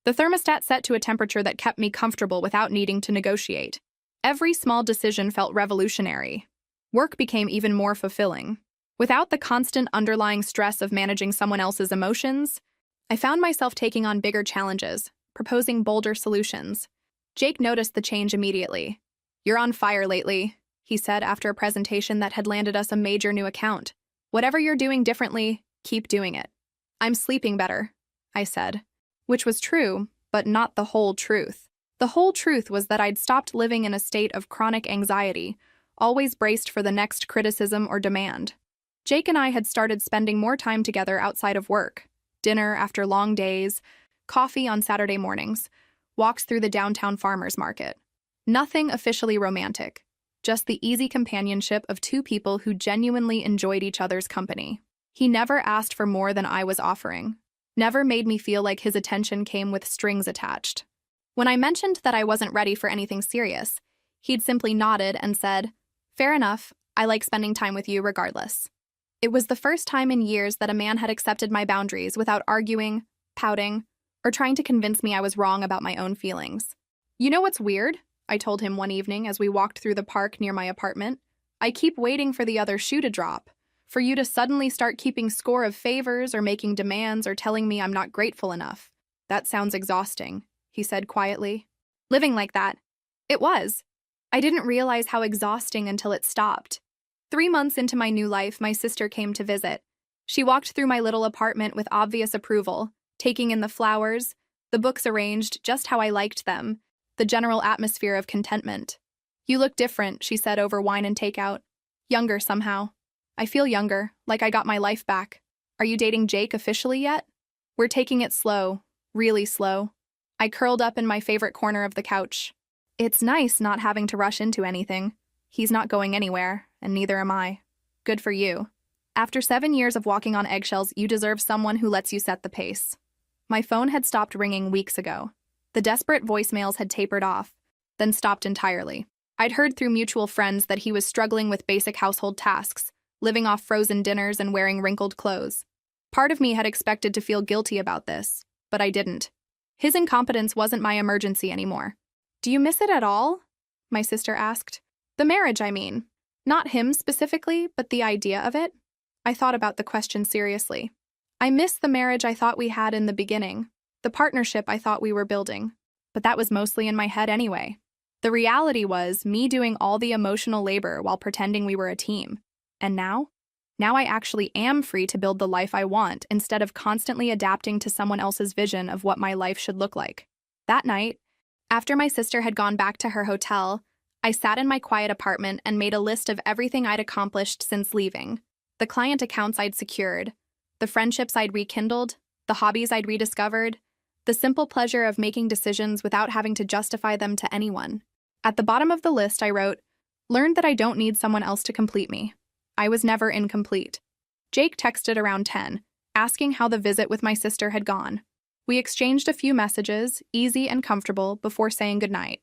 Speaker 1: The thermostat set to a temperature that kept me comfortable without needing to negotiate. Every small decision felt revolutionary. Work became even more fulfilling. Without the constant underlying stress of managing someone else's emotions, I found myself taking on bigger challenges, proposing bolder solutions. Jake noticed the change immediately. "You're on fire lately," he said after a presentation that had landed us a major new account. "Whatever you're doing differently, keep doing it." "I'm sleeping better," I said, which was true, but not the whole truth. The whole truth was that I'd stopped living in a state of chronic anxiety, always braced for the next criticism or demand. Jake and I had started spending more time together outside of work, dinner after long days, coffee on Saturday mornings, walks through the downtown farmers market. Nothing officially romantic, just the easy companionship of two people who genuinely enjoyed each other's company. He never asked for more than I was offering, never made me feel like his attention came with strings attached. When I mentioned that I wasn't ready for anything serious, he'd simply nodded and said, "Fair enough, I like spending time with you regardless." It was the first time in years that a man had accepted my boundaries without arguing, pouting, or trying to convince me I was wrong about my own feelings. "You know what's weird?" I told him one evening as we walked through the park near my apartment. "I keep waiting for the other shoe to drop, for you to suddenly start keeping score of favors or making demands or telling me I'm not grateful enough." "That sounds exhausting," he said quietly. "Living like that." It was. I didn't realize how exhausting until it stopped. 3 months into my new life, my sister came to visit. She walked through my little apartment with obvious approval, taking in the flowers, the books arranged just how I liked them, the general atmosphere of contentment. "You look different," she said over wine and takeout. "Younger somehow." "I feel younger, like I got my life back." "Are you dating Jake officially yet?" "We're taking it slow, really slow." I curled up in my favorite corner of the couch. It's nice not having to rush into anything. He's not going anywhere, and neither am I. Good for you. After 7 years of walking on eggshells, you deserve someone who lets you set the pace. My phone had stopped ringing weeks ago. The desperate voicemails had tapered off, then stopped entirely. I'd heard through mutual friends that he was struggling with basic household tasks, living off frozen dinners and wearing wrinkled clothes. Part of me had expected to feel guilty about this, but I didn't. His incompetence wasn't my emergency anymore. "Do you miss it at all?" my sister asked. "The marriage, I mean. Not him specifically, but the idea of it." I thought about the question seriously. I miss the marriage I thought we had in the beginning, the partnership I thought we were building. But that was mostly in my head anyway. The reality was me doing all the emotional labor while pretending we were a team. And now? Now I actually am free to build the life I want instead of constantly adapting to someone else's vision of what my life should look like. That night, after my sister had gone back to her hotel, I sat in my quiet apartment and made a list of everything I'd accomplished since leaving. The client accounts I'd secured, the friendships I'd rekindled, the hobbies I'd rediscovered, the simple pleasure of making decisions without having to justify them to anyone. At the bottom of the list, I wrote, "Learned that I don't need someone else to complete me. I was never incomplete." Jake texted around 10, asking how the visit with my sister had gone. We exchanged a few messages, easy and comfortable, before saying goodnight.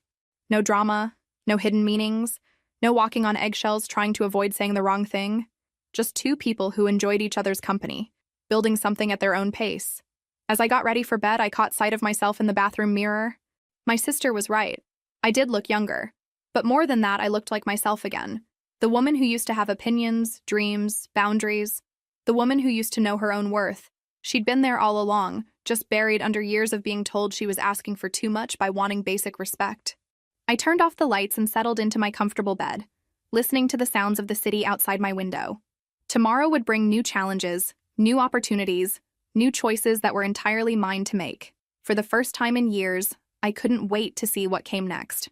Speaker 1: No drama, no hidden meanings, no walking on eggshells trying to avoid saying the wrong thing. Just two people who enjoyed each other's company, building something at their own pace. As I got ready for bed, I caught sight of myself in the bathroom mirror. My sister was right. I did look younger. But more than that, I looked like myself again. The woman who used to have opinions, dreams, boundaries. The woman who used to know her own worth. She'd been there all along, just buried under years of being told she was asking for too much by wanting basic respect. I turned off the lights and settled into my comfortable bed, listening to the sounds of the city outside my window. Tomorrow would bring new challenges, new opportunities, new choices that were entirely mine to make. For the first time in years, I couldn't wait to see what came next.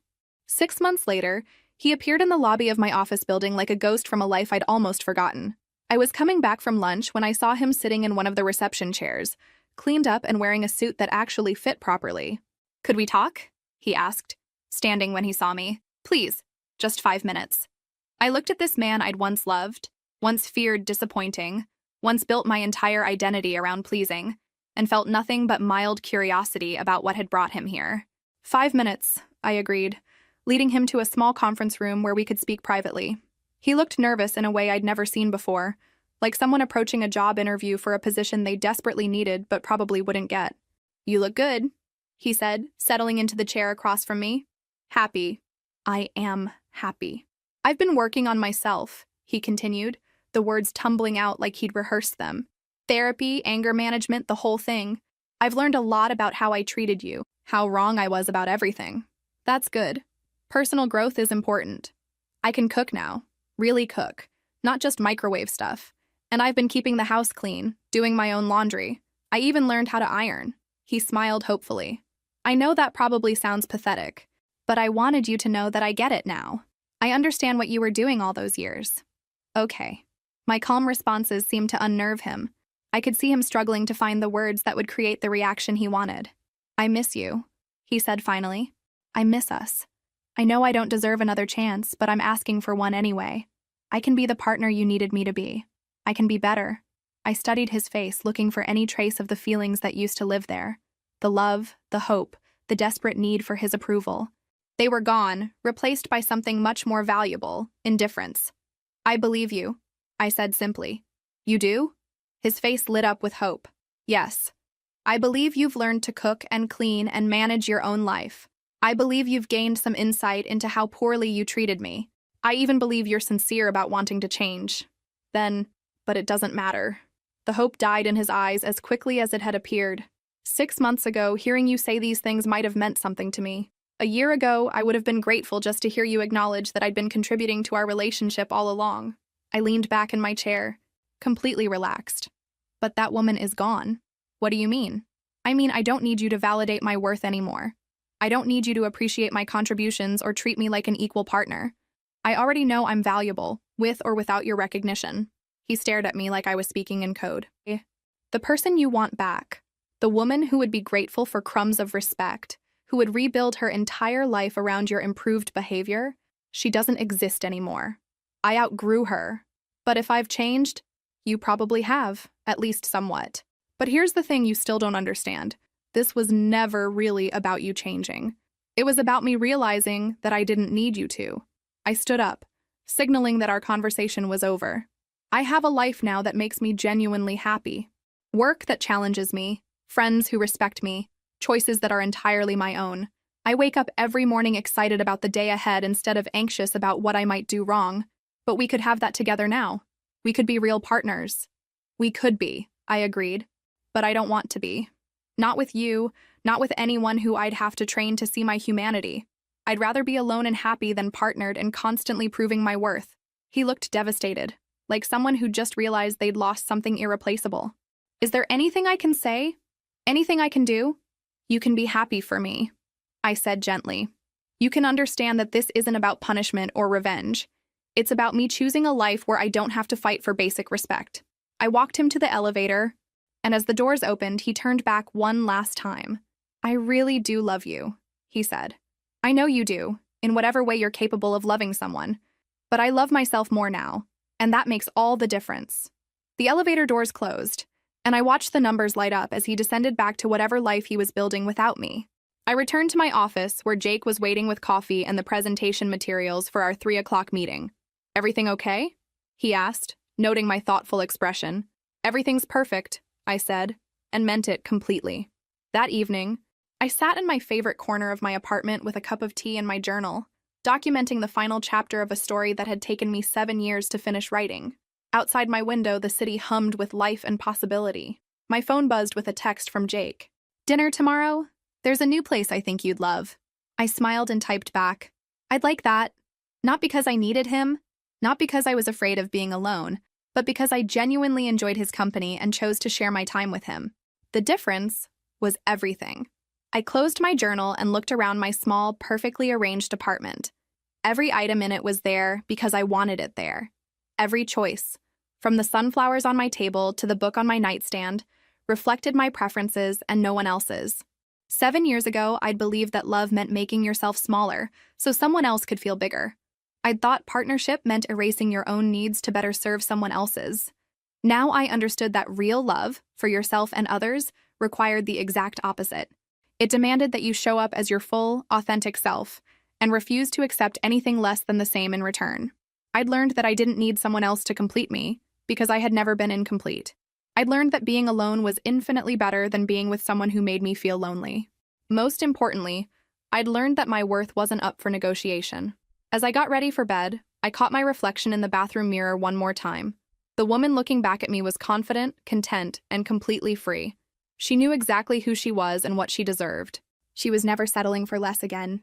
Speaker 1: 6 months later, he appeared in the lobby of my office building like a ghost from a life I'd almost forgotten. I was coming back from lunch when I saw him sitting in one of the reception chairs, cleaned up and wearing a suit that actually fit properly. "Could we talk?" he asked, standing when he saw me. "Please, just 5 minutes." I looked at this man I'd once loved, once feared disappointing, once built my entire identity around pleasing, and felt nothing but mild curiosity about what had brought him here. 5 minutes, I agreed, leading him to a small conference room where we could speak privately. He looked nervous in a way I'd never seen before, like someone approaching a job interview for a position they desperately needed but probably wouldn't get. "You look good," he said, settling into the chair across from me. "Happy. I am happy. I've been working on myself," he continued, the words tumbling out like he'd rehearsed them. "Therapy, anger management, the whole thing. I've learned a lot about how I treated you, how wrong I was about everything. That's good. Personal growth is important. I can cook now, really cook, not just microwave stuff. And I've been keeping the house clean, doing my own laundry. I even learned how to iron." He smiled hopefully. "I know that probably sounds pathetic, but I wanted you to know that I get it now. I understand what you were doing all those years." "Okay." My calm responses seemed to unnerve him. I could see him struggling to find the words that would create the reaction he wanted. "I miss you," he said finally. "I miss us. I know I don't deserve another chance, but I'm asking for one anyway. I can be the partner you needed me to be. I can be better." I studied his face, looking for any trace of the feelings that used to live there. The love, the hope, the desperate need for his approval. They were gone, replaced by something much more valuable, indifference. "I believe you," I said simply. "You do?" His face lit up with hope. "Yes. I believe you've learned to cook and clean and manage your own life. I believe you've gained some insight into how poorly you treated me. I even believe you're sincere about wanting to change." But it doesn't matter. The hope died in his eyes as quickly as it had appeared. 6 months ago, hearing you say these things might have meant something to me. A year ago, I would have been grateful just to hear you acknowledge that I'd been contributing to our relationship all along. I leaned back in my chair, completely relaxed. "But that woman is gone." "What do you mean?" "I mean, I don't need you to validate my worth anymore. I don't need you to appreciate my contributions or treat me like an equal partner. I already know I'm valuable, with or without your recognition." He stared at me like I was speaking in code. "The person you want back, the woman who would be grateful for crumbs of respect, who would rebuild her entire life around your improved behavior, she doesn't exist anymore. I outgrew her. But if I've changed, you probably have, at least somewhat. But here's the thing you still don't understand. This was never really about you changing. It was about me realizing that I didn't need you to." I stood up, signaling that our conversation was over. "I have a life now that makes me genuinely happy. Work that challenges me, friends who respect me, choices that are entirely my own. I wake up every morning excited about the day ahead instead of anxious about what I might do wrong. But we could have that together now. We could be real partners." "We could be," I agreed, but I don't want to be. Not with you, not with anyone who I'd have to train to see my humanity. I'd rather be alone and happy than partnered and constantly proving my worth. He looked devastated, like someone who just realized they'd lost something irreplaceable. Is there anything I can say? Anything I can do? You can be happy for me, I said gently. You can understand that this isn't about punishment or revenge. It's about me choosing a life where I don't have to fight for basic respect. I walked him to the elevator, and as the doors opened, he turned back one last time. I really do love you, he said. I know you do, in whatever way you're capable of loving someone. But I love myself more now, and that makes all the difference. The elevator doors closed, and I watched the numbers light up as he descended back to whatever life he was building without me. I returned to my office, where Jake was waiting with coffee and the presentation materials for our 3 o'clock meeting. Everything okay? He asked, noting my thoughtful expression. Everything's perfect, I said, and meant it completely. That evening, I sat in my favorite corner of my apartment with a cup of tea and my journal, documenting the final chapter of a story that had taken me 7 years to finish writing. Outside my window, the city hummed with life and possibility. My phone buzzed with a text from Jake. Dinner tomorrow? There's a new place I think you'd love. I smiled and typed back. I'd like that. Not because I needed him, not because I was afraid of being alone, but because I genuinely enjoyed his company and chose to share my time with him. The difference was everything. I closed my journal and looked around my small, perfectly arranged apartment. Every item in it was there because I wanted it there. Every choice, from the sunflowers on my table to the book on my nightstand, reflected my preferences and no one else's. 7 years ago, I'd believed that love meant making yourself smaller so someone else could feel bigger. I'd thought partnership meant erasing your own needs to better serve someone else's. Now I understood that real love, for yourself and others, required the exact opposite. It demanded that you show up as your full, authentic self, and refuse to accept anything less than the same in return. I'd learned that I didn't need someone else to complete me, because I had never been incomplete. I'd learned that being alone was infinitely better than being with someone who made me feel lonely. Most importantly, I'd learned that my worth wasn't up for negotiation. As I got ready for bed, I caught my reflection in the bathroom mirror one more time. The woman looking back at me was confident, content, and completely free. She knew exactly who she was and what she deserved. She was never settling for less again.